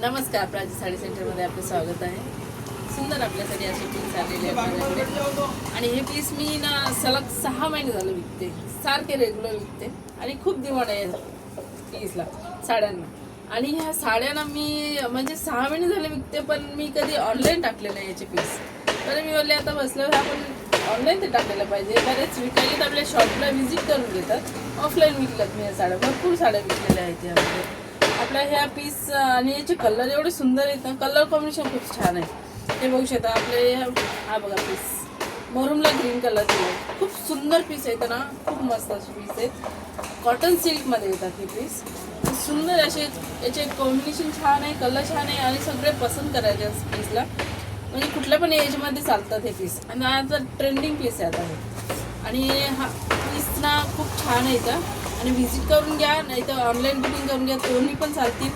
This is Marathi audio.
नमस्कार, प्राची साडी सेंटरमध्ये आपलं स्वागत आहे. सुंदर आपल्यासाठी असे पीस आलेले आहेत माझ्याकडे. आणि हे पीस मी ना सलग 6 महिने झालं विकते, सारखे रेग्युलर विकते आणि खूप डिमांड आहे पीसला, साड्यांना. आणि ह्या साड्यांना मी म्हणजे 6 महिने झाले विकते, पण मी कधी ऑनलाईन टाकले नाही याचे पीस. तर मी बोलले आता बसल्यावर आपण ऑनलाईन ते टाकायला पाहिजे. बरेच विकायला तर आपल्या शॉपला व्हिजिट करून घेतात. ऑफलाईन विकल्यात मी या साड्या, भरपूर साड्या विकलेल्या आहेत यामध्ये. आपल्या ह्या पीस आणि याचे कलर एवढे सुंदर आहेत ना, कलर कॉम्बिनेशन खूप छान आहे. ते बघू शकता आपले. हा बघा पीस मरूमला ग्रीन कलर आहे, खूप सुंदर पीस आहेत ना, खूप मस्त असे पीस आहेत. कॉटन सिल्कमध्ये येतात हे पीस. सुंदर असे याचे कॉम्बिनेशन छान आहे, कलर छान आहे आणि सगळे पसंत करायचे पीसला. म्हणजे कुठल्या पण एजमध्ये चालतात हे पीस आणि आता ट्रेंडिंग पीस आहे आता हे. आणि हा पीस ना खूप छान आहे इथं. आणि व्हिजिट करून घ्या, नाही तर ऑनलाईन बुकिंग करून घ्या, दोन्ही पण चालतील.